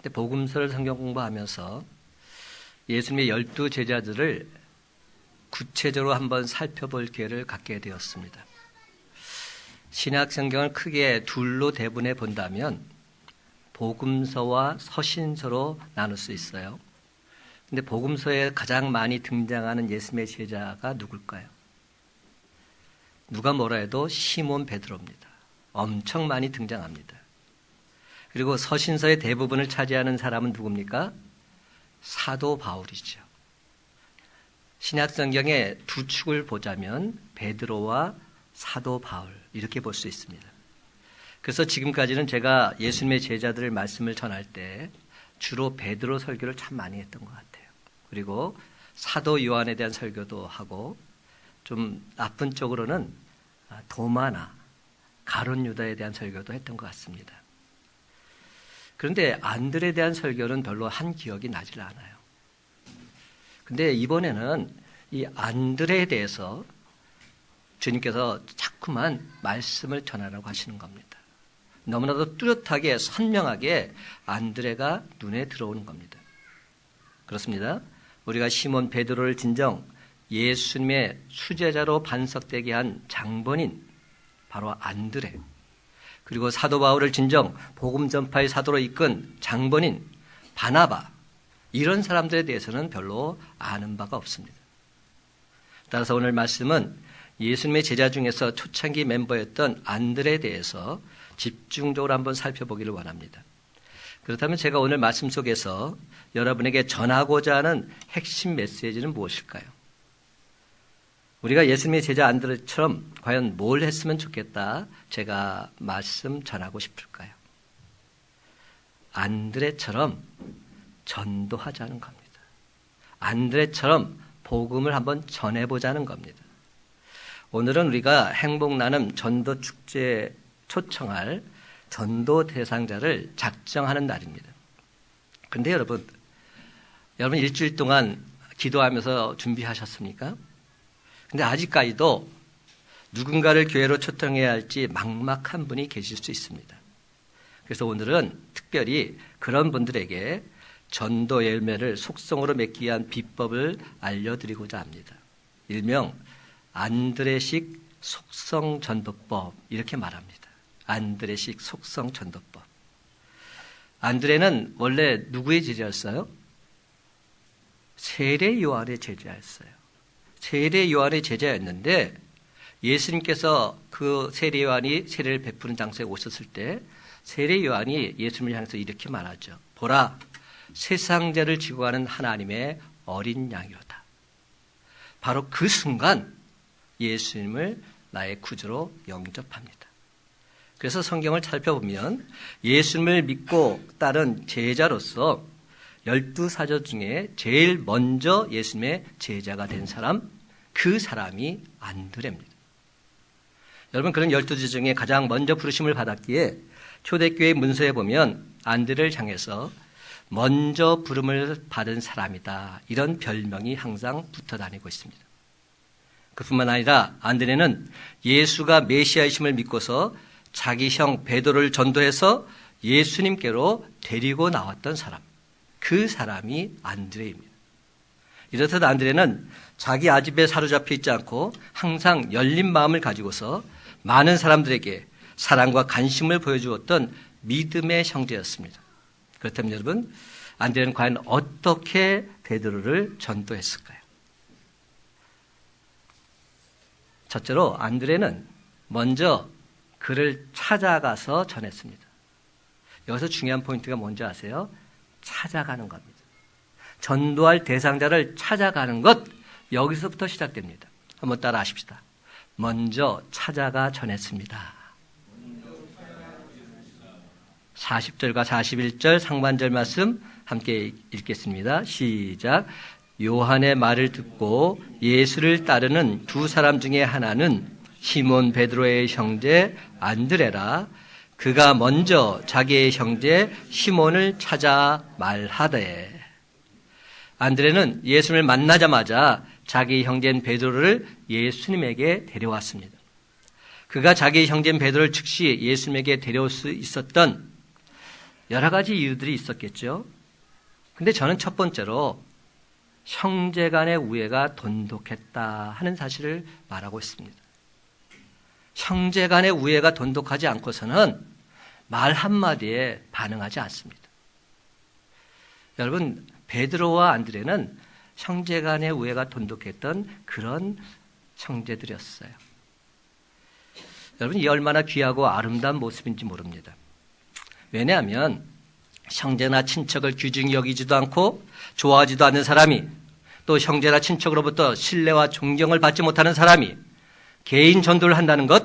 복음서를 성경 공부하면서 예수님의 12제자들을 구체적으로 한번 살펴볼 기회를 갖게 되었습니다. 신약 성경을 크게 둘로 대분해 본다면 복음서와 서신서로 나눌 수 있어요. 근데 복음서에 가장 많이 등장하는 예수님의 제자가 누굴까요? 누가 뭐라 해도 시몬 베드로입니다. 엄청 많이 등장합니다. 그리고 서신서의 대부분을 차지하는 사람은 누굽니까? 사도 바울이죠. 신약 성경의 두 축을 보자면 베드로와 사도 바울 이렇게 볼 수 있습니다. 그래서 지금까지는 제가 예수님의 제자들의 말씀을 전할 때 주로 베드로 설교를 참 많이 했던 것 같아요. 그리고 사도 요한에 대한 설교도 하고 좀 나쁜 쪽으로는 도마나 가룟 유다에 대한 설교도 했던 것 같습니다. 그런데 안드레에 대한 설교는 별로 한 기억이 나질 않아요. 근데 이번에는 이 안드레에 대해서 주님께서 자꾸만 말씀을 전하라고 하시는 겁니다. 너무나도 뚜렷하게 선명하게 안드레가 눈에 들어오는 겁니다. 그렇습니다. 우리가 시몬 베드로를 진정 예수님의 수제자로 반석되게 한 장본인 바로 안드레, 그리고 사도 바울을 진정 복음 전파의 사도로 이끈 장본인 바나바, 이런 사람들에 대해서는 별로 아는 바가 없습니다. 따라서 오늘 말씀은 예수님의 제자 중에서 초창기 멤버였던 안드레에 대해서 집중적으로 한번 살펴보기를 원합니다. 그렇다면 제가 오늘 말씀 속에서 여러분에게 전하고자 하는 핵심 메시지는 무엇일까요? 우리가 예수님의 제자 안드레처럼 과연 뭘 했으면 좋겠다, 제가 말씀 전하고 싶을까요? 안드레처럼 전도하자는 겁니다. 안드레처럼 복음을 한번 전해보자는 겁니다. 오늘은 우리가 행복나눔 전도축제에 초청할 전도 대상자를 작정하는 날입니다. 그런데 여러분 일주일 동안 기도하면서 준비하셨습니까? 근데 아직까지도 누군가를 교회로 초청해야 할지 막막한 분이 계실 수 있습니다. 그래서 오늘은 특별히 그런 분들에게 전도 열매를 속성으로 맺기 위한 비법을 알려드리고자 합니다. 일명 안드레식 속성 전도법, 이렇게 말합니다. 안드레식 속성 전도법. 안드레는 원래 누구의 제자였어요? 세례 요한의 제자였어요. 세례 요한의 제자였는데 예수님께서 그 세례 요한이 세례를 베푸는 장소에 오셨을 때 세례 요한이 예수님을 향해서 이렇게 말하죠. 보라, 세상 죄를 지고 가는 하나님의 어린 양이로다. 바로 그 순간 예수님을 나의 구주로 영접합니다. 그래서 성경을 살펴보면 예수님을 믿고 따른 제자로서 12사도 중에 제일 먼저 예수님의 제자가 된 사람, 그 사람이 안드레입니다. 여러분, 그런 12제자 중에 가장 먼저 부르심을 받았기에 초대교회 문서에 보면 안드레를 향해서 먼저 부름을 받은 사람이다, 이런 별명이 항상 붙어 다니고 있습니다. 그뿐만 아니라 안드레는 예수가 메시아이심을 믿고서 자기 형 베드로를 전도해서 예수님께로 데리고 나왔던 사람, 그 사람이 안드레입니다. 이렇듯 안드레는 자기 아집에 사로잡혀 있지 않고 항상 열린 마음을 가지고서 많은 사람들에게 사랑과 관심을 보여주었던 믿음의 형제였습니다. 그렇다면 여러분, 안드레는 과연 어떻게 베드로를 전도했을까요? 첫째로 안드레는 먼저 그를 찾아가서 전했습니다. 여기서 중요한 포인트가 뭔지 아세요? 찾아가는 겁니다. 전도할 대상자를 찾아가는 것, 여기서부터 시작됩니다. 한번 따라 하십시다. 먼저 찾아가 전했습니다. 40절과 41절 상반절 말씀 함께 읽겠습니다. 시작. 요한의 말을 듣고 예수를 따르는 두 사람 중에 하나는 시몬 베드로의 형제 안드레라. 그가 먼저 자기의 형제 시몬을 찾아 말하되. 안드레는 예수님을 만나자마자 자기 형제인 베드로를 예수님에게 데려왔습니다. 그가 자기 형제인 베드로를 즉시 예수님에게 데려올 수 있었던 여러 가지 이유들이 있었겠죠. 근데 저는 첫 번째로 형제 간의 우애가 돈독했다 하는 사실을 말하고 있습니다. 형제 간의 우애가 돈독하지 않고서는 말 한마디에 반응하지 않습니다. 여러분, 베드로와 안드레는 형제 간의 우애가 돈독했던 그런 형제들이었어요. 여러분, 이 얼마나 귀하고 아름다운 모습인지 모릅니다. 왜냐하면 형제나 친척을 귀중히 여기지도 않고 좋아하지도 않는 사람이, 또 형제나 친척으로부터 신뢰와 존경을 받지 못하는 사람이 개인 전도를 한다는 것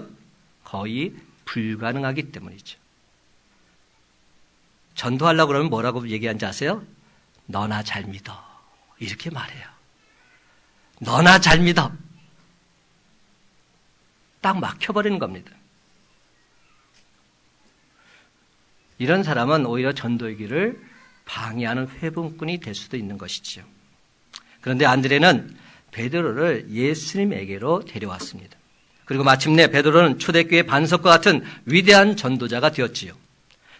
거의 불가능하기 때문이죠. 전도하려고 그러면 뭐라고 얘기하는지 아세요? 너나 잘 믿어. 이렇게 말해요. 너나 잘 믿어. 딱 막혀버리는 겁니다. 이런 사람은 오히려 전도의 길을 방해하는 회분꾼이 될 수도 있는 것이지요. 그런데 안드레는 베드로를 예수님에게로 데려왔습니다. 그리고 마침내 베드로는 초대교회 반석과 같은 위대한 전도자가 되었지요.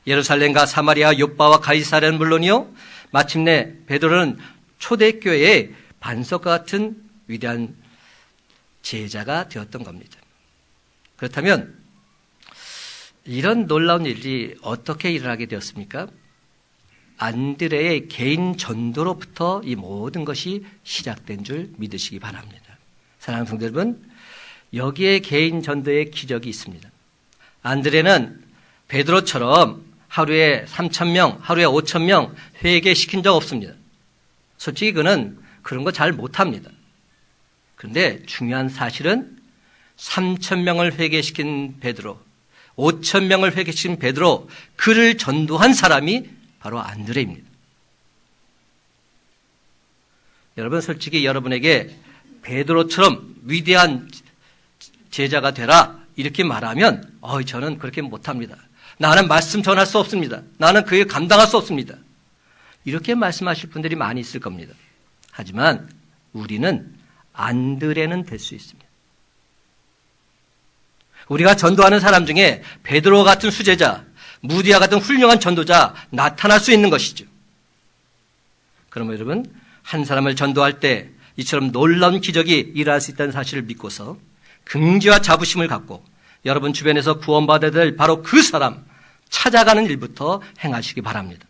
예루살렘과 사마리아, 욥바와 가이사랴는 물론이요, 마침내 베드로는 초대교회의 반석과 같은 위대한 제자가 되었던 겁니다. 그렇다면 이런 놀라운 일이 어떻게 일어나게 되었습니까? 안드레의 개인 전도로부터 이 모든 것이 시작된 줄 믿으시기 바랍니다. 사랑하는 성도 여러분, 여기에 개인 전도의 기적이 있습니다. 안드레는 베드로처럼 하루에 3,000명, 하루에 5,000명 회개시킨 적 없습니다. 솔직히 그는 그런 거 잘 못합니다. 그런데 중요한 사실은 3,000명을 회개시킨 베드로, 5,000명을 회개시킨 베드로, 그를 전도한 사람이 바로 안드레입니다. 여러분, 솔직히 여러분에게 베드로처럼 위대한 제자가 되라 이렇게 말하면 저는 그렇게 못합니다. 나는 말씀 전할 수 없습니다. 나는 그에 감당할 수 없습니다. 이렇게 말씀하실 분들이 많이 있을 겁니다. 하지만 우리는 안드레는 될 수 있습니다. 우리가 전도하는 사람 중에 베드로 같은 수제자, 무디아 같은 훌륭한 전도자 나타날 수 있는 것이죠. 그러면 여러분, 한 사람을 전도할 때 이처럼 놀라운 기적이 일어날 수 있다는 사실을 믿고서 긍지와 자부심을 갖고 여러분 주변에서 구원받아야 될 바로 그 사람 찾아가는 일부터 행하시기 바랍니다.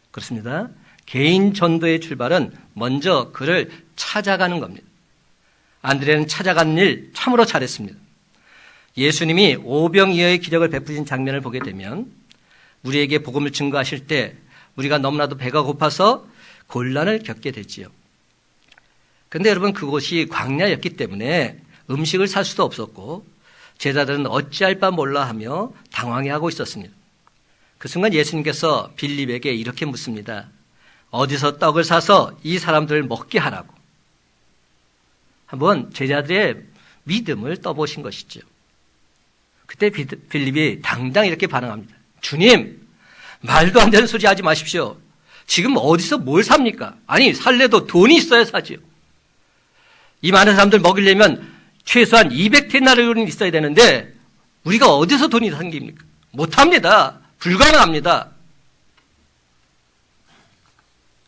그렇습니다. 개인 전도의 출발은 먼저 그를 찾아가는 겁니다. 안드레는 찾아가는 일 참으로 잘했습니다. 예수님이 오병이어의 기적을 베푸신 장면을 보게 되면 우리에게 복음을 증거하실 때 우리가 너무나도 배가 고파서 곤란을 겪게 되지요. 그런데 여러분, 그곳이 광야였기 때문에 음식을 살 수도 없었고 제자들은 어찌할 바 몰라 하며 당황해하고 있었습니다. 그 순간 예수님께서 빌립에게 이렇게 묻습니다. 어디서 떡을 사서 이 사람들을 먹게 하라고. 한번 제자들의 믿음을 떠보신 것이죠. 그때 빌립이 당당 이렇게 반응합니다. 주님, 말도 안 되는 소리 하지 마십시오. 지금 어디서 뭘 삽니까? 아니, 살래도 돈이 있어야 사지요. 이 많은 사람들 먹이려면 최소한 200데나리온은 있어야 되는데 우리가 어디서 돈이 생깁니까? 못합니다. 불가능합니다.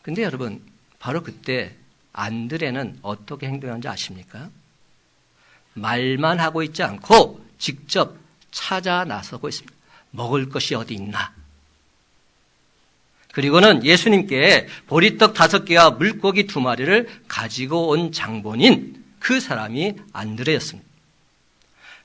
근데 여러분, 바로 그때 안드레는 어떻게 행동하는지 아십니까? 말만 하고 있지 않고 직접 찾아 나서고 있습니다. 먹을 것이 어디 있나? 그리고는 예수님께 보리떡 5개와 물고기 2마리를 가지고 온 장본인 그 사람이 안드레였습니다.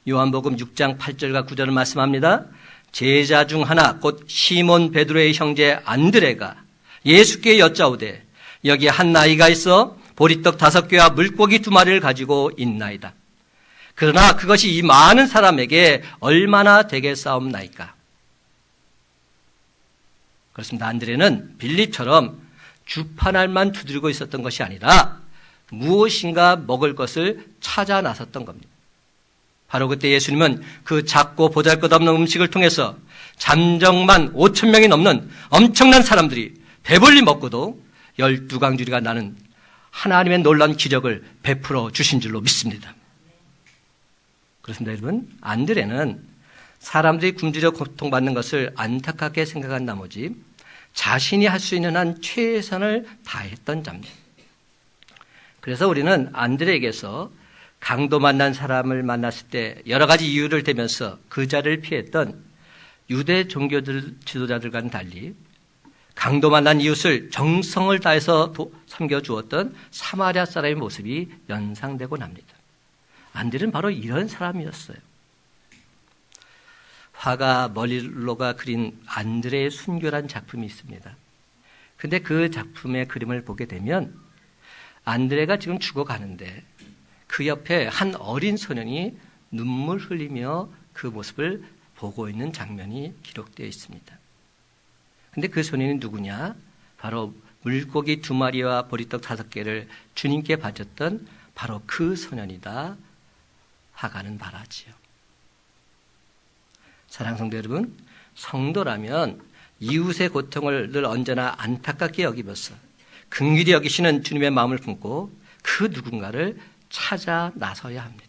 요한복음 6장 8절과 9절을 말씀합니다. 제자 중 하나 곧 시몬 베드로의 형제 안드레가 예수께 여짜오되 여기 한 나이가 있어 보리떡 5개와 물고기 2마리를 가지고 있나이다. 그러나 그것이 이 많은 사람에게 얼마나 되겠사옵나이까. 그렇습니다. 안드레는 빌립처럼 주판알만 두드리고 있었던 것이 아니라 무엇인가 먹을 것을 찾아 나섰던 겁니다. 바로 그때 예수님은 그 작고 보잘것없는 음식을 통해서 잠정만 5,000명이 넘는 엄청난 사람들이 배불리 먹고도 12강줄이가 나는 하나님의 놀라운 기적을 베풀어 주신 줄로 믿습니다. 그렇습니다, 여러분. 안드레는 사람들이 굶주려 고통받는 것을 안타깝게 생각한 나머지 자신이 할 수 있는 한 최선을 다했던 자입니다. 그래서 우리는 안드레에게서 강도 만난 사람을 만났을 때 여러 가지 이유를 대면서 그 자리를 피했던 유대 종교들 지도자들과는 달리 강도 만난 이웃을 정성을 다해서 섬겨주었던 사마리아 사람의 모습이 연상되곤 합니다. 안드레는 바로 이런 사람이었어요. 화가 머릴로가 그린 안드레의 순교란 작품이 있습니다. 근데 그 작품의 그림을 보게 되면 안드레가 지금 죽어가는데 그 옆에 한 어린 소년이 눈물 흘리며 그 모습을 보고 있는 장면이 기록되어 있습니다. 근데 그 소년이 누구냐? 바로 물고기 2마리와 보리떡 5개를 주님께 바쳤던 바로 그 소년이다. 화가는 말하지요. 사랑하는 성도 여러분, 성도라면 이웃의 고통을 늘 언제나 안타깝게 여기면서 긍휼히 여기시는 주님의 마음을 품고 그 누군가를 찾아 나서야 합니다.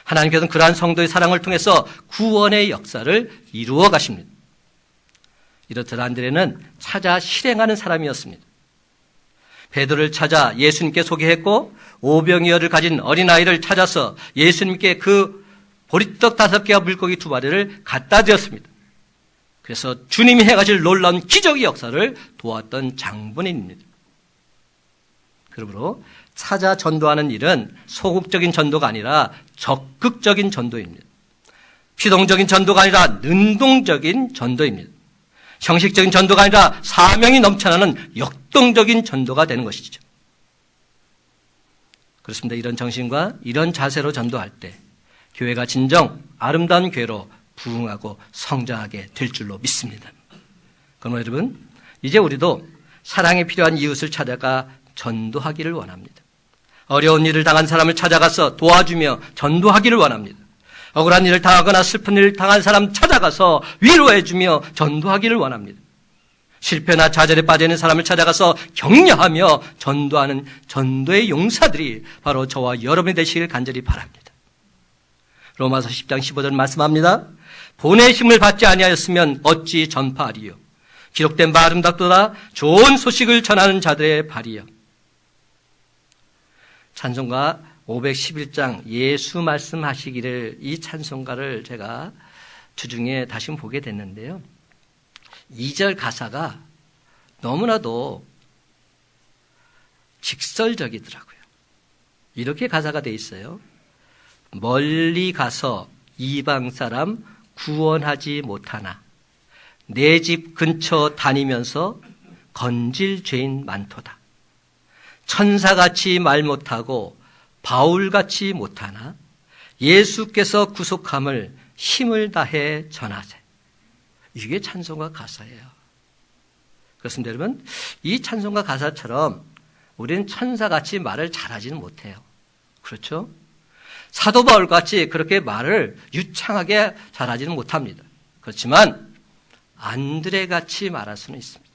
하나님께서는 그러한 성도의 사랑을 통해서 구원의 역사를 이루어 가십니다. 이렇듯 안드레는 찾아 실행하는 사람이었습니다. 베드로를 찾아 예수님께 소개했고 오병이어를 가진 어린아이를 찾아서 예수님께 그 보리떡 5개와 물고기 2마리를 갖다 드렸습니다. 그래서 주님이 해가실 놀라운 기적의 역사를 도왔던 장본인입니다. 그러므로 찾아 전도하는 일은 소극적인 전도가 아니라 적극적인 전도입니다. 피동적인 전도가 아니라 능동적인 전도입니다. 형식적인 전도가 아니라 사명이 넘쳐나는 역동적인 전도가 되는 것이죠. 그렇습니다. 이런 정신과 이런 자세로 전도할 때 교회가 진정 아름다운 교회로 부흥하고 성장하게 될 줄로 믿습니다. 그럼 여러분, 이제 우리도 사랑이 필요한 이웃을 찾아가 전도하기를 원합니다. 어려운 일을 당한 사람을 찾아가서 도와주며 전도하기를 원합니다. 억울한 일을 당하거나 슬픈 일을 당한 사람 찾아가서 위로해주며 전도하기를 원합니다. 실패나 좌절에 빠져 있는 사람을 찾아가서 격려하며 전도하는 전도의 용사들이 바로 저와 여러분이 되시길 간절히 바랍니다. 로마서 10장 15절 말씀합니다. 보내심을 받지 아니하였으면 어찌 전파하리요. 기록된 바 아름답도다 좋은 소식을 전하는 자들의 발이요. 찬송가 511장 예수 말씀하시기를, 이 찬송가를 제가 주중에 다시 보게 됐는데요. 2절 가사가 너무나도 직설적이더라고요. 이렇게 가사가 돼 있어요. 멀리 가서 이방 사람 구원하지 못하나 내 집 근처 다니면서 건질 죄인 많도다. 천사같이 말 못하고 바울같이 못하나 예수께서 구속함을 힘을 다해 전하세. 이게 찬송가 가사예요. 그렇습니다, 여러분. 이 찬송가 가사처럼 우리는 천사같이 말을 잘하지는 못해요. 그렇죠? 사도 바울같이 그렇게 말을 유창하게 잘하지는 못합니다. 그렇지만 안드레같이 말할 수는 있습니다.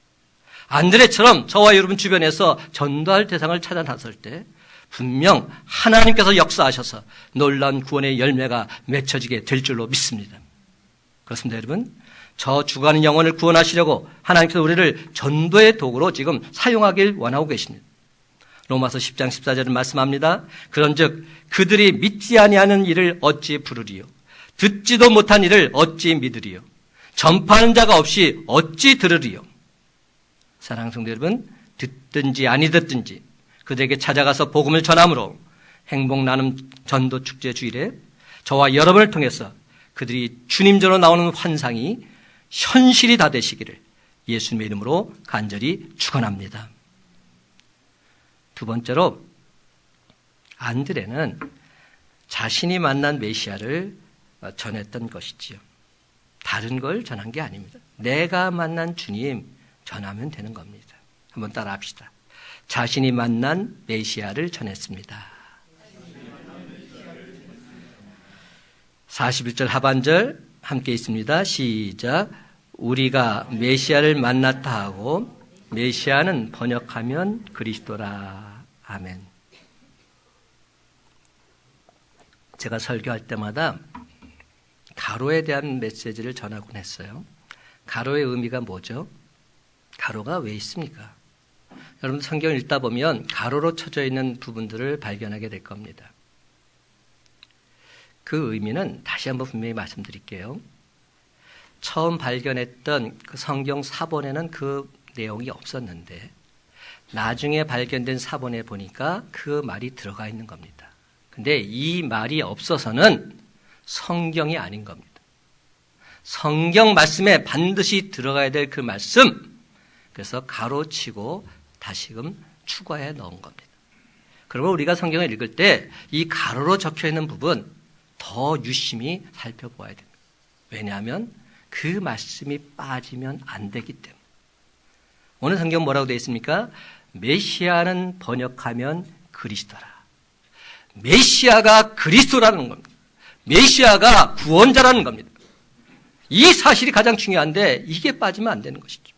안드레처럼 저와 여러분 주변에서 전도할 대상을 찾아 나설 때 분명 하나님께서 역사하셔서 놀라운 구원의 열매가 맺혀지게 될 줄로 믿습니다. 그렇습니다, 여러분. 저 죽어가는 영혼을 구원하시려고 하나님께서 우리를 전도의 도구로 지금 사용하길 원하고 계십니다. 로마서 10장 14절은 말씀합니다. 그런즉 그들이 믿지 아니하는 일을 어찌 부르리요. 듣지도 못한 일을 어찌 믿으리요. 전파하는 자가 없이 어찌 들으리요. 사랑하는 성도 여러분, 듣든지 아니 듣든지 그들에게 찾아가서 복음을 전함으로 행복 나눔 전도 축제 주일에 저와 여러분을 통해서 그들이 주님전으로 나오는 환상이 현실이 다 되시기를 예수님의 이름으로 간절히 축원합니다. 두 번째로, 안드레는 자신이 만난 메시아를 전했던 것이지요. 다른 걸 전한 게 아닙니다. 내가 만난 주님 전하면 되는 겁니다. 한번 따라 합시다. 자신이 만난 메시아를 전했습니다. 41절 하반절 함께 있습니다. 시작. 우리가 메시아를 만났다 하고 메시아는 번역하면 그리스도라. 아멘. 제가 설교할 때마다 가로에 대한 메시지를 전하곤 했어요. 가로의 의미가 뭐죠? 가로가 왜 있습니까? 여러분 성경을 읽다 보면 가로로 쳐져 있는 부분들을 발견하게 될 겁니다. 그 의미는 다시 한번 분명히 말씀드릴게요. 처음 발견했던 그 성경 사본에는 그 내용이 없었는데 나중에 발견된 사본에 보니까 그 말이 들어가 있는 겁니다. 근데 이 말이 없어서는 성경이 아닌 겁니다. 성경 말씀에 반드시 들어가야 될 그 말씀, 그래서 가로치고 다시금 추가해 넣은 겁니다. 그러면 우리가 성경을 읽을 때 이 가로로 적혀 있는 부분 더 유심히 살펴보아야 됩니다. 왜냐하면 그 말씀이 빠지면 안 되기 때문에. 오늘 성경 뭐라고 되어 있습니까? 메시아는 번역하면 그리스도라. 메시아가 그리스도라는 겁니다. 메시아가 구원자라는 겁니다. 이 사실이 가장 중요한데 이게 빠지면 안 되는 것이죠.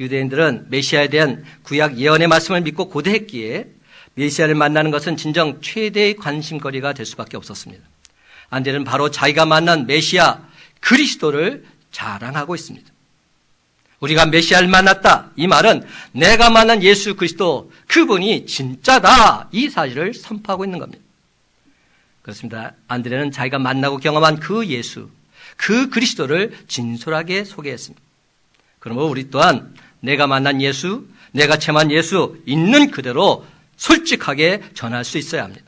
유대인들은 메시아에 대한 구약 예언의 말씀을 믿고 고대했기에 메시아를 만나는 것은 진정 최대의 관심거리가 될 수밖에 없었습니다. 안데는 바로 자기가 만난 메시아 그리스도를 자랑하고 있습니다. 우리가 메시아를 만났다. 이 말은 내가 만난 예수 그리스도 그분이 진짜다. 이 사실을 선포하고 있는 겁니다. 그렇습니다. 안드레는 자기가 만나고 경험한 그 예수, 그 그리스도를 진솔하게 소개했습니다. 그러므로 우리 또한 내가 만난 예수, 내가 체험한 예수 있는 그대로 솔직하게 전할 수 있어야 합니다.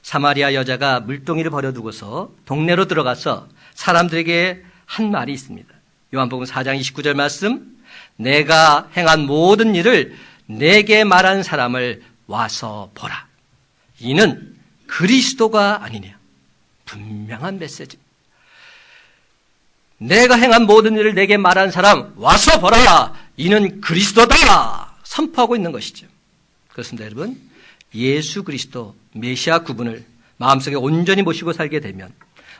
사마리아 여자가 물동이를 버려두고서 동네로 들어가서 사람들에게 한 말이 있습니다. 요한복음 4장 29절 말씀, 내가 행한 모든 일을 내게 말한 사람을 와서 보라. 이는 그리스도가 아니냐. 분명한 메시지. 내가 행한 모든 일을 내게 말한 사람 와서 보라. 이는 그리스도다. 선포하고 있는 것이죠. 그렇습니다, 여러분. 예수 그리스도 메시아 구분을 마음속에 온전히 모시고 살게 되면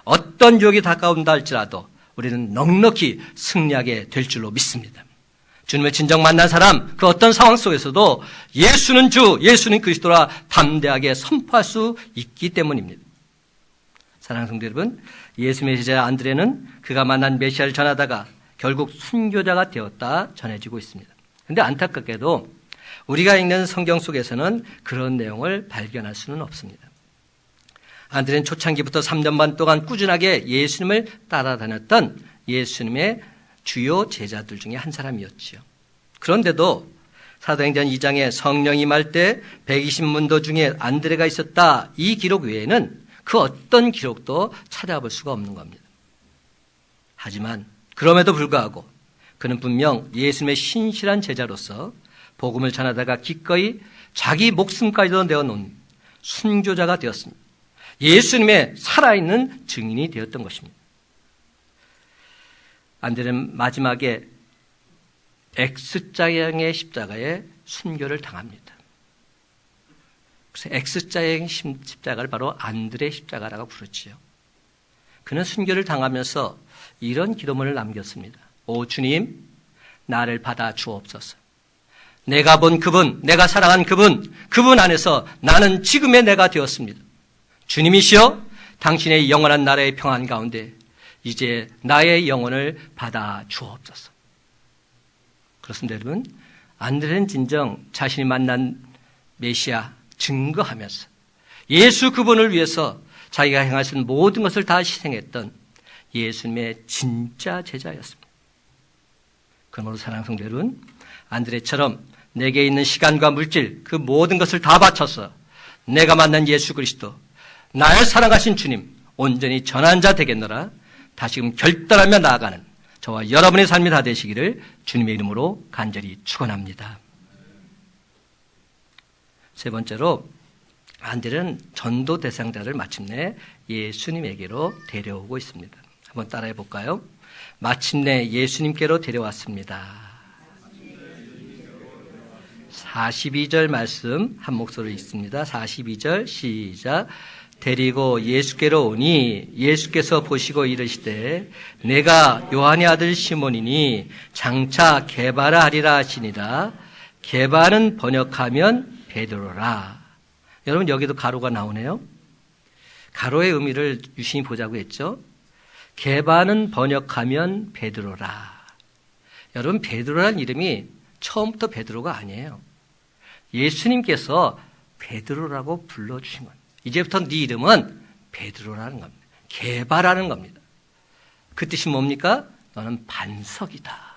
어떤 유혹이 다가온다 할지라도 우리는 넉넉히 승리하게 될 줄로 믿습니다. 주님을 진정 만난 사람, 그 어떤 상황 속에서도 예수는 주, 예수는 그리스도라 담대하게 선포할 수 있기 때문입니다. 사랑하는 성도 여러분, 예수님의 제자 안드레는 그가 만난 메시아를 전하다가 결국 순교자가 되었다 전해지고 있습니다. 그런데 안타깝게도 우리가 읽는 성경 속에서는 그런 내용을 발견할 수는 없습니다. 안드레는 초창기부터 3년 반 동안 꾸준하게 예수님을 따라다녔던 예수님의 주요 제자들 중에 한 사람이었지요. 그런데도 사도행전 2장에 성령이 임할 때 120문도 중에 안드레가 있었다. 이 기록 외에는 그 어떤 기록도 찾아볼 수가 없는 겁니다. 하지만 그럼에도 불구하고 그는 분명 예수님의 신실한 제자로서 복음을 전하다가 기꺼이 자기 목숨까지도 내어놓은 순교자가 되었습니다. 예수님의 살아있는 증인이 되었던 것입니다. 안드레는 마지막에 X자형의 십자가에 순교를 당합니다. 그래서 X자형 십자가를 바로 안드레 십자가라고 부르지요. 그는 순교를 당하면서 이런 기도문을 남겼습니다. 오 주님, 나를 받아 주옵소서. 내가 본 그분, 내가 사랑한 그분 안에서 나는 지금의 내가 되었습니다. 주님이시여, 당신의 영원한 나라의 평안 가운데 이제 나의 영혼을 받아 주옵소서. 그렇습니다, 여러분. 안드레는 진정 자신이 만난 메시아 증거하면서 예수 그분을 위해서 자기가 행하신 모든 것을 다 희생했던 예수님의 진짜 제자였습니다. 그러므로 사랑하는 성도 여러분, 안드레처럼 내게 있는 시간과 물질 그 모든 것을 다 바쳐서 내가 만난 예수 그리스도, 나를 사랑하신 주님 온전히 전한 자 되겠노라 다시금 결단하며 나아가는 저와 여러분의 삶이 다 되시기를 주님의 이름으로 간절히 축원합니다. 세 번째로 안드레는 전도 대상자를 마침내 예수님에게로 데려오고 있습니다. 한번 따라해 볼까요? 마침내 예수님께로 데려왔습니다. 42절 말씀 한 목소리로 읽습니다. 42절 시작. 데리고 예수께로 오니 예수께서 보시고 이르시되 내가 요한의 아들 시몬이니 장차 게바라 하리라 하시니라. 게바는 번역하면 베드로라. 여러분 여기도 가로가 나오네요. 가로의 의미를 유심히 보자고 했죠. 게바는 번역하면 베드로라. 여러분, 베드로라는 이름이 처음부터 베드로가 아니에요. 예수님께서 베드로라고 불러주신 겁니다. 이제부터 네 이름은 베드로라는 겁니다. 개발하는 겁니다. 그 뜻이 뭡니까? 너는 반석이다.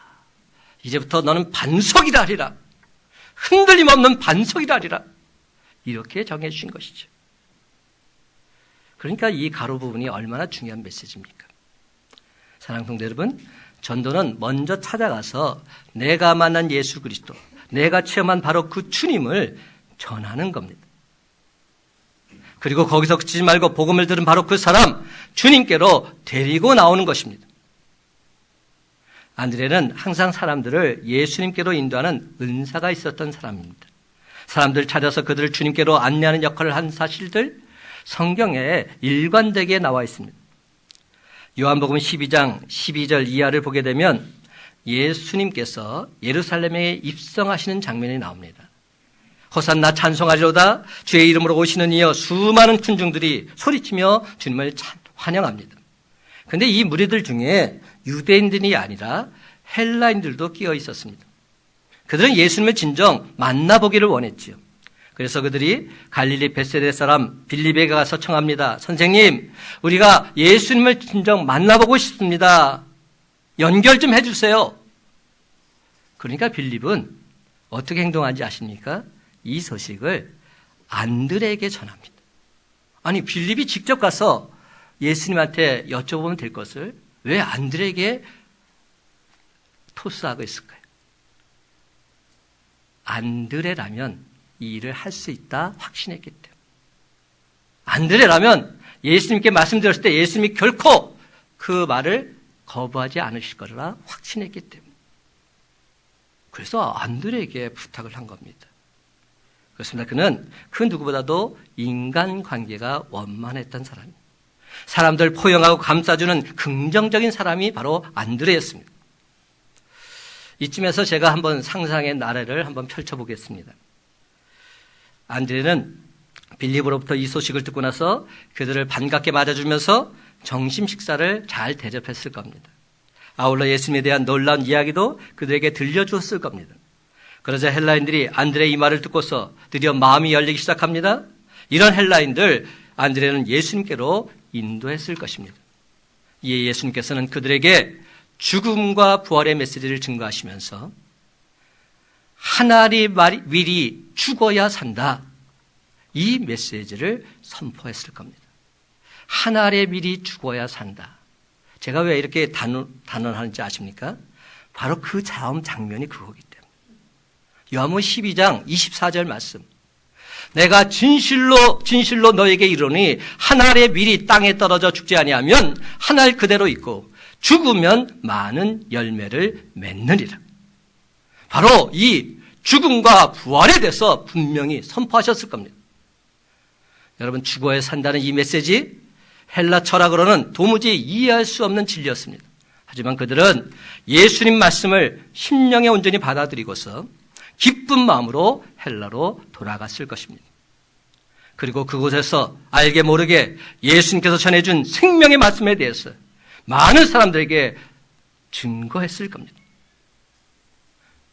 이제부터 너는 반석이라 하리라. 흔들림 없는 반석이라 하리라. 이렇게 정해 주신 것이죠. 그러니까 이 가로 부분이 얼마나 중요한 메시지입니까? 사랑하는 성도 여러분, 전도는 먼저 찾아가서 내가 만난 예수 그리스도, 내가 체험한 바로 그 주님을 전하는 겁니다. 그리고 거기서 그치지 말고 복음을 들은 바로 그 사람, 주님께로 데리고 나오는 것입니다. 안드레는 항상 사람들을 예수님께로 인도하는 은사가 있었던 사람입니다. 사람들 찾아서 그들을 주님께로 안내하는 역할을 한 사실들, 성경에 일관되게 나와 있습니다. 요한복음 12장 12절 이하를 보게 되면 예수님께서 예루살렘에 입성하시는 장면이 나옵니다. 호산나 찬송하리로다, 주의 이름으로 오시는 이여, 수많은 군중들이 소리치며 주님을 환영합니다. 그런데 이 무리들 중에 유대인들이 아니라 헬라인들도 끼어 있었습니다. 그들은 예수님을 진정 만나보기를 원했지요. 그래서 그들이 갈릴리 벳세다 사람 빌립에게 가서 청합니다. 선생님, 우리가 예수님을 진정 만나보고 싶습니다. 연결 좀 해주세요. 그러니까 빌립은 어떻게 행동하는지 아십니까? 이 소식을 안드레에게 전합니다. 아니, 빌립이 직접 가서 예수님한테 여쭤보면 될 것을 왜 안드레에게 토스하고 있을까요? 안드레라면 이 일을 할 수 있다 확신했기 때문에. 안드레라면 예수님께 말씀드렸을 때 예수님이 결코 그 말을 거부하지 않으실 거라 확신했기 때문에. 그래서 안드레에게 부탁을 한 겁니다. 그렇습니다. 그는 그 누구보다도 인간관계가 원만했던 사람입니다. 사람들 포용하고 감싸주는 긍정적인 사람이 바로 안드레였습니다. 이쯤에서 제가 한번 상상의 나래를 한번 펼쳐보겠습니다. 안드레는 빌립으로부터 이 소식을 듣고 나서 그들을 반갑게 맞아주면서 점심 식사를 잘 대접했을 겁니다. 아울러 예수님에 대한 놀라운 이야기도 그들에게 들려주었을 겁니다. 그러자 헬라인들이 안드레의 이 말을 듣고서 드디어 마음이 열리기 시작합니다. 이런 헬라인들 안드레는 예수님께로 인도했을 것입니다. 이에 예수님께서는 그들에게 죽음과 부활의 메시지를 증거하시면서 하나리 미리 죽어야 산다. 이 메시지를 선포했을 겁니다. 하나리 미리 죽어야 산다. 제가 왜 이렇게 단언하는지 아십니까? 바로 그 다음 장면이 그거기 때문에. 요한복음 12장 24절 말씀. 내가 진실로 너에게 이르노니 한 알에 미리 땅에 떨어져 죽지 아니하면 한 알 그대로 있고 죽으면 많은 열매를 맺느니라. 바로 이 죽음과 부활에 대해서 분명히 선포하셨을 겁니다. 여러분, 죽어야 산다는 이 메시지, 헬라 철학으로는 도무지 이해할 수 없는 진리였습니다. 하지만 그들은 예수님 말씀을 심령에 온전히 받아들이고서 기쁜 마음으로 헬라로 돌아갔을 것입니다. 그리고 그곳에서 알게 모르게 예수님께서 전해준 생명의 말씀에 대해서 많은 사람들에게 증거했을 겁니다.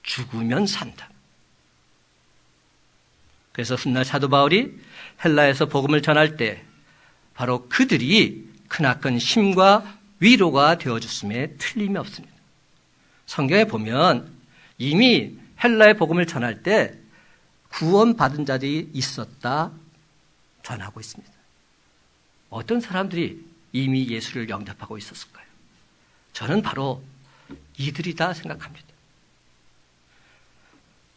죽으면 산다. 그래서 훗날 사도 바울이 헬라에서 복음을 전할 때 바로 그들이 크나큰 힘과 위로가 되어줬음에 틀림이 없습니다. 성경에 보면 이미 헬라의 복음을 전할 때 구원받은 자들이 있었다 전하고 있습니다. 어떤 사람들이 이미 예수를 영접하고 있었을까요? 저는 바로 이들이다 생각합니다.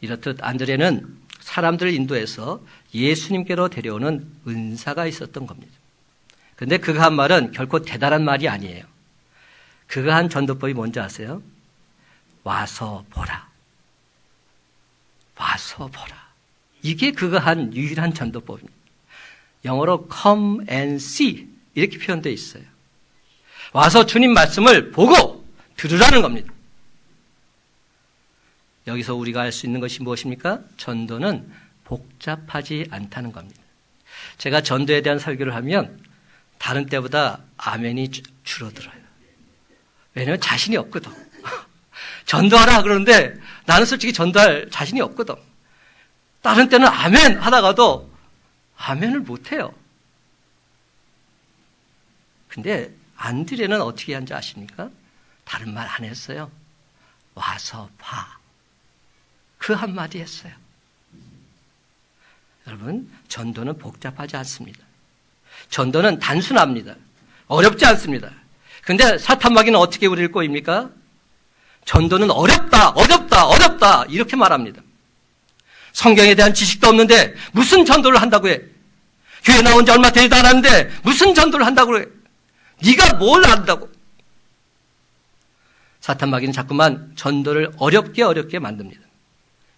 이렇듯 안드레는 사람들을 인도해서 예수님께로 데려오는 은사가 있었던 겁니다. 그런데 그가 한 말은 결코 대단한 말이 아니에요. 그가 한 전도법이 뭔지 아세요? 와서 보라. 와서 보라. 이게 그가 한 유일한 전도법입니다. 영어로 come and see 이렇게 표현되어 있어요. 와서 주님 말씀을 보고 들으라는 겁니다. 여기서 우리가 알 수 있는 것이 무엇입니까? 전도는 복잡하지 않다는 겁니다. 제가 전도에 대한 설교를 하면 다른 때보다 아멘이 줄어들어요. 왜냐하면 자신이 없거든. 전도하라 그러는데 나는 솔직히 전도할 자신이 없거든. 다른 때는 아멘 하다가도 아멘을 못해요. 근데 안드레는 어떻게 한지 아십니까? 다른 말 안 했어요. 와서 봐. 그 한마디 했어요. 여러분, 전도는 복잡하지 않습니다. 전도는 단순합니다. 어렵지 않습니다. 근데 사탄마귀는 어떻게 우리를 꼬입니까? 전도는 어렵다, 어렵다, 어렵다 이렇게 말합니다. 성경에 대한 지식도 없는데 무슨 전도를 한다고 해? 교회 나온 지 얼마 되지도 않았는데 무슨 전도를 한다고 해? 네가 뭘 안다고? 사탄마귀는 자꾸만 전도를 어렵게 만듭니다.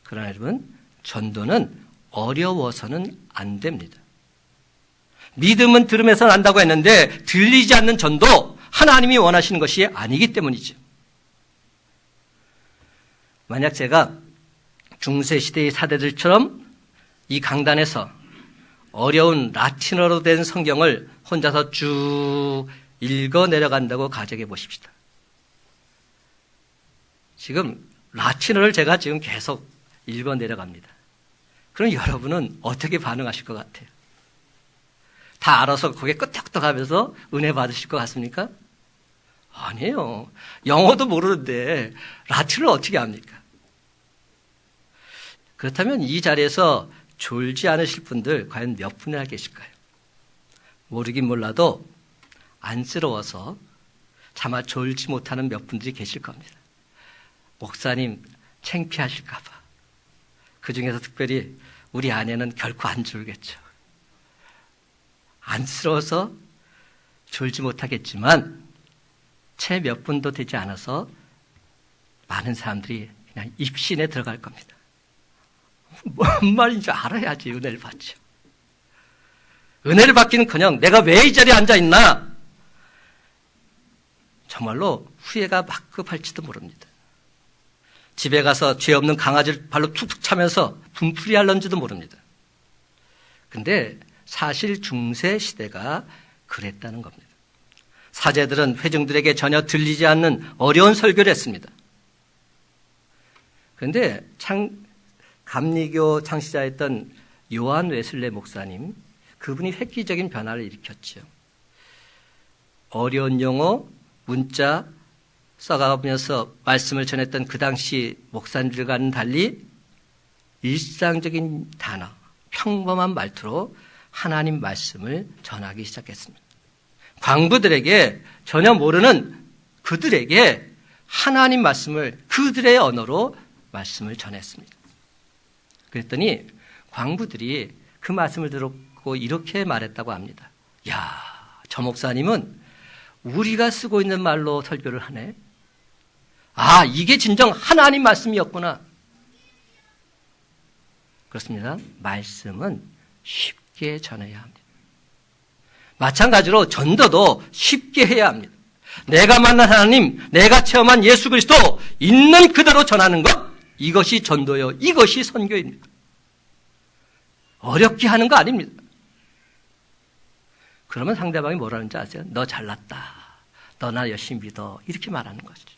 그러나 여러분, 전도는 어려워서는 안 됩니다. 믿음은 들음에서 난다고 했는데 들리지 않는 전도, 하나님이 원하시는 것이 아니기 때문이죠. 만약 제가 중세시대의 사대들처럼 이 강단에서 어려운 라틴어로 된 성경을 혼자서 쭉 읽어 내려간다고 가정해 보십시다. 지금 라틴어를 제가 지금 계속 읽어 내려갑니다. 그럼 여러분은 어떻게 반응하실 것 같아요? 다 알아서 거기에 끄떡끄떡하면서 은혜 받으실 것 같습니까? 아니에요. 영어도 모르는데 라틴어를 어떻게 합니까? 그렇다면 이 자리에서 졸지 않으실 분들 과연 몇 분이나 계실까요? 모르긴 몰라도 안쓰러워서 차마 졸지 못하는 몇 분들이 계실 겁니다. 목사님 창피하실까 봐. 그 중에서 특별히 우리 아내는 결코 안 졸겠죠. 안쓰러워서 졸지 못하겠지만 채 몇 분도 되지 않아서 많은 사람들이 그냥 입신에 들어갈 겁니다. 뭔 말인지 알아야지 은혜를 받죠. 은혜를 받기는커녕 내가 왜 이 자리에 앉아있나? 정말로 후회가 막 급할지도 모릅니다. 집에 가서 죄 없는 강아지를 발로 툭툭 차면서 분풀이 할런지도 모릅니다. 근데 사실 중세 시대가 그랬다는 겁니다. 사제들은 회중들에게 전혀 들리지 않는 어려운 설교를 했습니다. 그런데 감리교 창시자였던 요한 웨슬레 목사님, 그분이 획기적인 변화를 일으켰죠. 어려운 용어, 문자 써가면서 말씀을 전했던 그 당시 목사님들과는 달리 일상적인 단어, 평범한 말투로 하나님 말씀을 전하기 시작했습니다. 광부들에게 전혀 모르는 그들에게 하나님 말씀을 그들의 언어로 말씀을 전했습니다. 그랬더니 광부들이 그 말씀을 듣고 이렇게 말했다고 합니다. 야, 저 목사님은 우리가 쓰고 있는 말로 설교를 하네. 아, 이게 진정 하나님 말씀이었구나. 그렇습니다. 말씀은 쉽게 전해야 합니다. 마찬가지로 전도도 쉽게 해야 합니다. 내가 만난 하나님, 내가 체험한 예수 그리스도 있는 그대로 전하는 것, 이것이 전도요, 이것이 선교입니다. 어렵게 하는 거 아닙니다. 그러면 상대방이 뭐라는지 아세요? 너 잘났다. 너 나 열심히 믿어. 이렇게 말하는 것이죠.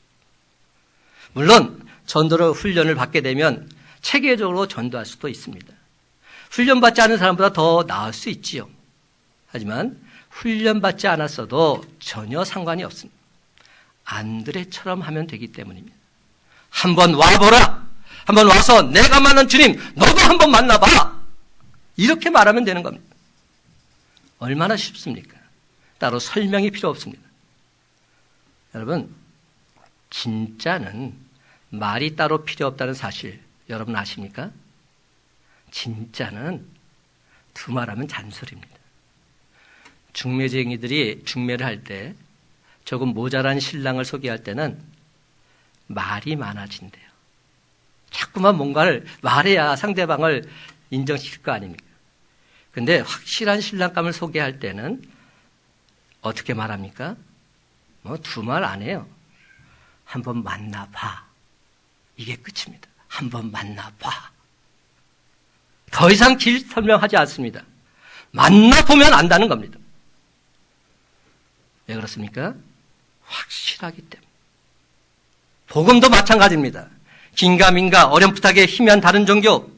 물론 전도로 훈련을 받게 되면 체계적으로 전도할 수도 있습니다. 훈련받지 않은 사람보다 더 나을 수 있지요. 하지만 훈련받지 않았어도 전혀 상관이 없습니다. 안드레처럼 하면 되기 때문입니다. 한번 와보라. 한번 와서 내가 만난 주님 너도 한번 만나봐. 이렇게 말하면 되는 겁니다. 얼마나 쉽습니까? 따로 설명이 필요 없습니다. 여러분, 진짜는 말이 따로 필요 없다는 사실 여러분 아십니까? 진짜는 두말하면 잔소리입니다. 중매쟁이들이 중매를 할 때 조금 모자란 신랑을 소개할 때는 말이 많아진대요. 자꾸만 뭔가를 말해야 상대방을 인정시킬 거 아닙니까? 근데 확실한 신랑감을 소개할 때는 어떻게 말합니까? 두 말 안 해요. 한번 만나봐. 이게 끝입니다. 한번 만나봐. 더 이상 길 설명하지 않습니다. 만나보면 안다는 겁니다. 왜 그렇습니까? 확실하기 때문에. 복음도 마찬가지입니다. 긴가민가 어렴풋하게 희미한 다른 종교,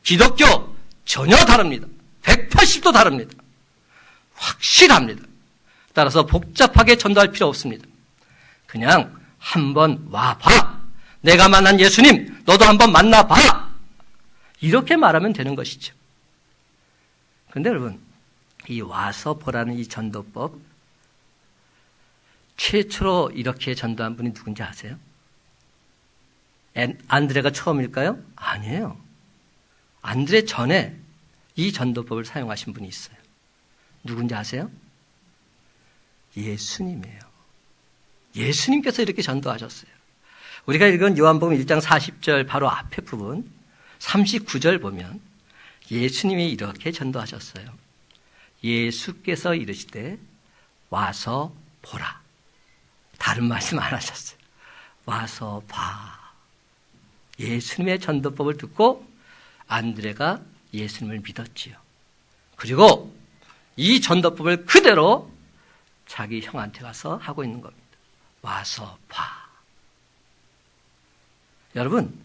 기독교 전혀 다릅니다. 180도 다릅니다. 확실합니다. 따라서 복잡하게 전도할 필요 없습니다. 그냥 한번 와봐. 내가 만난 예수님, 너도 한번 만나봐. 이렇게 말하면 되는 것이죠. 그런데 여러분, 이 와서 보라는 이 전도법, 최초로 이렇게 전도한 분이 누군지 아세요? 안드레가 처음일까요? 아니에요. 안드레 전에 이 전도법을 사용하신 분이 있어요. 누군지 아세요? 예수님이에요. 예수님께서 이렇게 전도하셨어요. 우리가 읽은 요한복음 1장 40절 바로 앞에 부분 39절 보면 예수님이 이렇게 전도하셨어요. 예수께서 이르시되 와서 보라. 다른 말씀 안 하셨어요. 와서 봐. 예수님의 전도법을 듣고 안드레가 예수님을 믿었지요. 그리고 이 전도법을 그대로 자기 형한테 가서 하고 있는 겁니다. 와서 봐. 여러분,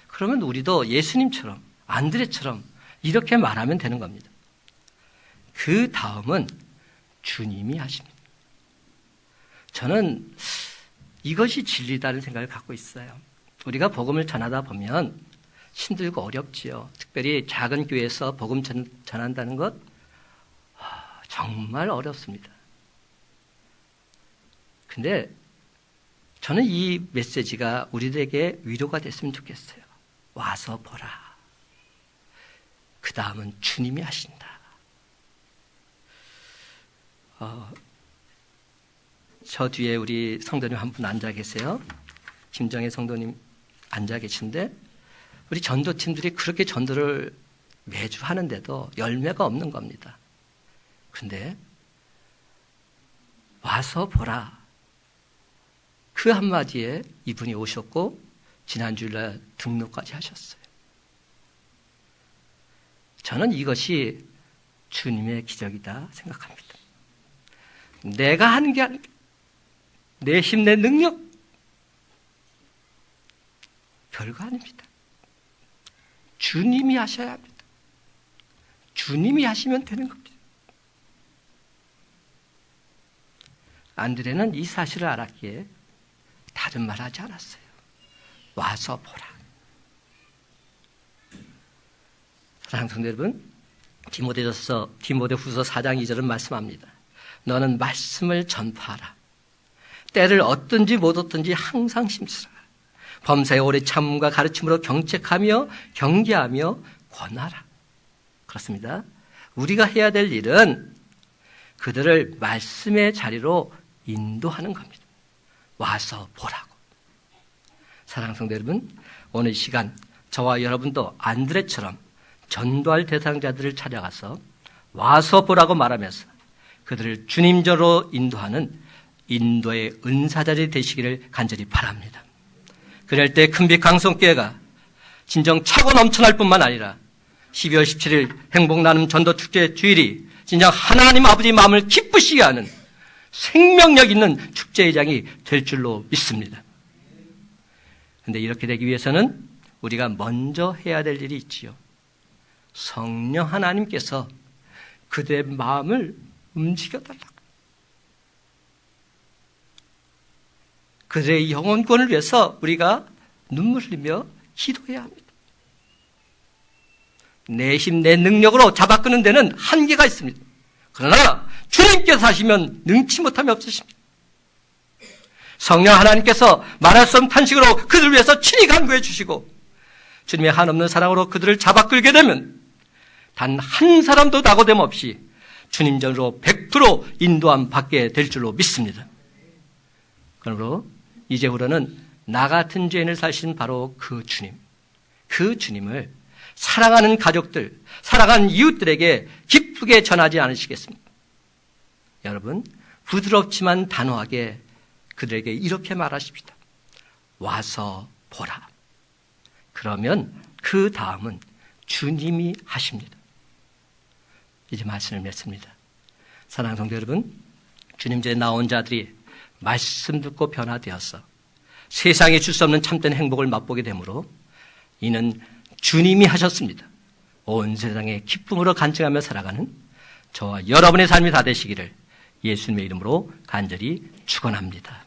그러면 우리도 예수님처럼 안드레처럼 이렇게 말하면 되는 겁니다. 그 다음은 주님이 하십니다. 저는 이것이 진리다는 생각을 갖고 있어요. 우리가 복음을 전하다 보면 힘들고 어렵지요. 특별히 작은 교회에서 복음 전한다는 것 정말 어렵습니다. 근데 저는 이 메시지가 우리들에게 위로가 됐으면 좋겠어요. 와서 보라. 그 다음은 주님이 하신다. 저 뒤에 우리 성도님 한 분 앉아 계세요. 김정혜 성도님 앉아 계신데 우리 전도팀들이 그렇게 전도를 매주 하는데도 열매가 없는 겁니다. 그런데 와서 보라. 그 한마디에 이분이 오셨고 지난주일날 등록까지 하셨어요. 저는 이것이 주님의 기적이다 생각합니다. 내가 하는 게 아니라 내 힘, 내 능력 별거 아닙니다. 주님이 하셔야 합니다. 주님이 하시면 되는 겁니다. 안드레는 이 사실을 알았기에 다른 말 하지 않았어요. 와서 보라. 사랑하는 성도 여러분, 디모데후서 4장 2절은 말씀합니다. 너는 말씀을 전파하라. 때를 얻든지 못 얻든지 항상 힘쓰라. 범사에 오래 참음과 가르침으로 경책하며 경계하며 권하라. 그렇습니다. 우리가 해야 될 일은 그들을 말씀의 자리로 인도하는 겁니다. 와서 보라고. 사랑하는 성도 여러분, 오늘 이 시간 저와 여러분도 안드레처럼 전도할 대상자들을 찾아가서 와서 보라고 말하면서 그들을 주님저로 인도하는 인도의 은사자들이 되시기를 간절히 바랍니다. 그럴 때 큰빛 강성교회가 진정 차고 넘쳐날 뿐만 아니라 12월 17일 행복나눔 전도축제 주일이 진정 하나님 아버지 마음을 기쁘시게 하는 생명력 있는 축제회장이 될 줄로 믿습니다. 그런데 이렇게 되기 위해서는 우리가 먼저 해야 될 일이 있지요. 성령 하나님께서 그들의 마음을 움직여달라고. 그들의 영혼권을 위해서 우리가 눈물 흘리며 기도해야 합니다. 내 힘, 내 능력으로 잡아 끄는 데는 한계가 있습니다. 그러나 주님께서 하시면 능치 못함이 없으십니다. 성령 하나님께서 말할 수 없는 탄식으로 그들을 위해서 친히 간구해 주시고 주님의 한없는 사랑으로 그들을 잡아 끌게 되면 단 한 사람도 낙오됨 없이 주님 전으로 100% 인도함 받게 될 줄로 믿습니다. 그러므로 이제부터는 나 같은 죄인을 사신 바로 그 주님을 사랑하는 가족들, 사랑하는 이웃들에게 기쁘게 전하지 않으시겠습니까? 여러분, 부드럽지만 단호하게 그들에게 이렇게 말하십시다. 와서 보라. 그러면 그 다음은 주님이 하십니다. 이제 말씀을 맺습니다. 사랑하는 성도 여러분, 주님 전에 나온 자들이 말씀 듣고 변화되어서 세상에 줄 수 없는 참된 행복을 맛보게 되므로 이는 주님이 하셨습니다. 온 세상에 기쁨으로 간증하며 살아가는 저와 여러분의 삶이 다 되시기를 예수님의 이름으로 간절히 축원합니다.